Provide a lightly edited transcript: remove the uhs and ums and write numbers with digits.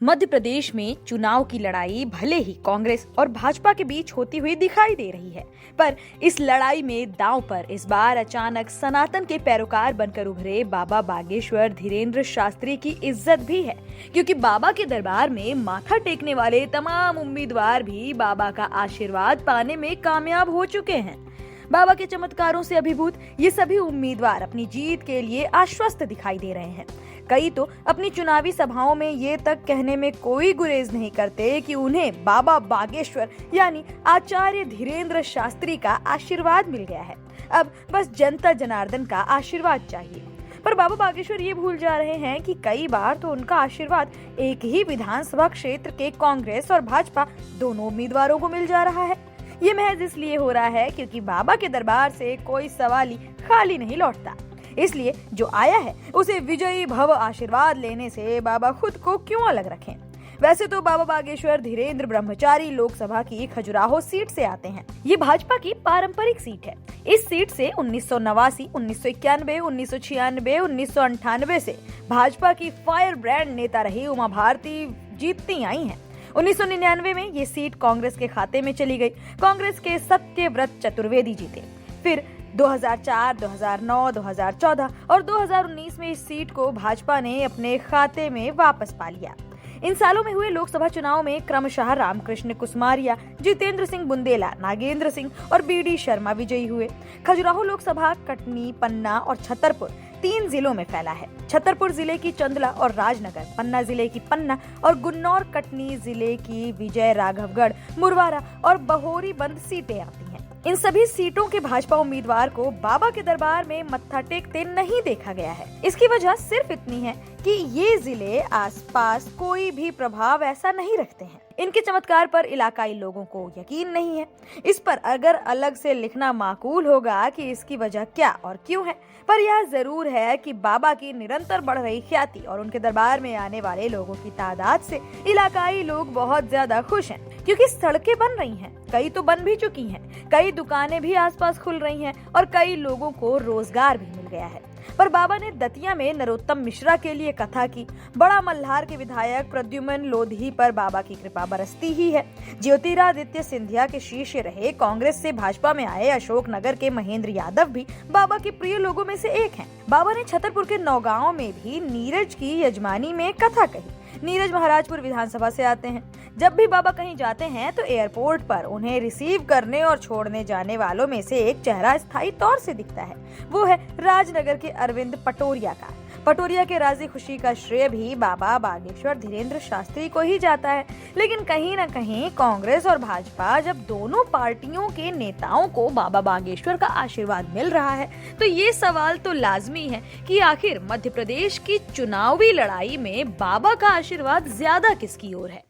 मध्य प्रदेश में चुनाव की लड़ाई भले ही कांग्रेस और भाजपा के बीच होती हुई दिखाई दे रही है, पर इस लड़ाई में दांव पर इस बार अचानक सनातन के पैरोकार बनकर उभरे बाबा बागेश्वर धीरेन्द्र शास्त्री की इज्जत भी है, क्योंकि बाबा के दरबार में माथा टेकने वाले तमाम उम्मीदवार भी बाबा का आशीर्वाद पाने में कामयाब हो चुके हैं। बाबा के चमत्कारों से अभिभूत ये सभी उम्मीदवार अपनी जीत के लिए आश्वस्त दिखाई दे रहे हैं। कई तो अपनी चुनावी सभाओं में ये तक कहने में कोई गुरेज नहीं करते कि उन्हें बाबा बागेश्वर यानी आचार्य धीरेन्द्र शास्त्री का आशीर्वाद मिल गया है, अब बस जनता जनार्दन का आशीर्वाद चाहिए। पर बाबा बागेश्वर ये भूल जा रहे हैं कि कई बार तो उनका आशीर्वाद एक ही विधानसभा क्षेत्र के कांग्रेस और भाजपा दोनों उम्मीदवारों को मिल जा रहा है। ये महज इसलिए हो रहा है क्योंकि बाबा के दरबार से कोई सवाल ही खाली नहीं लौटता, इसलिए जो आया है उसे विजयी भव आशीर्वाद लेने से बाबा खुद को क्यों अलग रखें। वैसे तो बाबा बागेश्वर धीरेन्द्र ब्रह्मचारी लोकसभा की खजुराहो सीट से आते हैं। ये भाजपा की पारंपरिक सीट है। इस सीट से 1989, 1991, 1996, 1998 से भाजपा की फायर ब्रांड नेता रही उमा भारती जीतती आई हैं। 1999 में ये सीट कांग्रेस के खाते में चली गई। कांग्रेस के सत्यव्रत चतुर्वेदी जीते। फिर 2004, 2009, 2014 और 2019 में इस सीट को भाजपा ने अपने खाते में वापस पा लिया। इन सालों में हुए लोकसभा चुनाव में क्रमशः रामकृष्ण कुसमारिया, जितेंद्र सिंह बुंदेला, नागेंद्र सिंह और बीडी शर्मा विजयी हुए। खजुराहो लोकसभा कटनी, पन्ना और छतरपुर 3 जिलों में फैला है। छतरपुर जिले की चंदला और राजनगर, पन्ना जिले की पन्ना और गुन्नौर, कटनी जिले की विजय राघवगढ़, मुरवारा और बहोरी बंद सीटें आती हैं। इन सभी सीटों के भाजपा उम्मीदवार को बाबा के दरबार में मत्था टेकते नहीं देखा गया है। इसकी वजह सिर्फ इतनी है कि ये जिले आसपास कोई भी प्रभाव ऐसा नहीं रखते हैं। इनके चमत्कार पर इलाकाई लोगों को यकीन नहीं है। इस पर अगर अलग से लिखना माकूल होगा कि इसकी वजह क्या और क्यों है, पर यह जरूर है कि बाबा की निरंतर बढ़ रही ख्याति और उनके दरबार में आने वाले लोगों की तादाद से इलाकाई लोग बहुत ज्यादा खुश हैं, क्योंकि सड़कें बन रही हैं, कई तो बन भी चुकी हैं, कई दुकानें भी आसपास खुल रही हैं और कई लोगों को रोजगार भी मिल गया है। पर बाबा ने दतिया में नरोत्तम मिश्रा के लिए कथा की। बड़ा मल्हार के विधायक प्रद्युमन लोधी पर बाबा की कृपा बरसती ही है। ज्योतिरादित्य सिंधिया के शिष्य रहे कांग्रेस से भाजपा में आए अशोकनगर के महेंद्र यादव भी बाबा के प्रिय लोगों में से एक हैं। बाबा ने छतरपुर के नौगांव में भी नीरज की यजमानी में कथा कही। नीरज महाराजपुर विधानसभा से आते हैं। जब भी बाबा कहीं जाते हैं तो एयरपोर्ट पर उन्हें रिसीव करने और छोड़ने जाने वालों में से एक चेहरा स्थायी तौर से दिखता है। वो है राजनगर के अरविंद पटोरिया का। पटोरिया के राजी खुशी का श्रेय भी बाबा बागेश्वर धीरेन्द्र शास्त्री को ही जाता है। लेकिन कहीं न कहीं कांग्रेस और भाजपा जब दोनों पार्टियों के नेताओं को बाबा बागेश्वर का आशीर्वाद मिल रहा है, तो ये सवाल तो लाजमी है कि आखिर मध्य प्रदेश की चुनावी लड़ाई में बाबा का आशीर्वाद ज्यादा किसकी ओर है।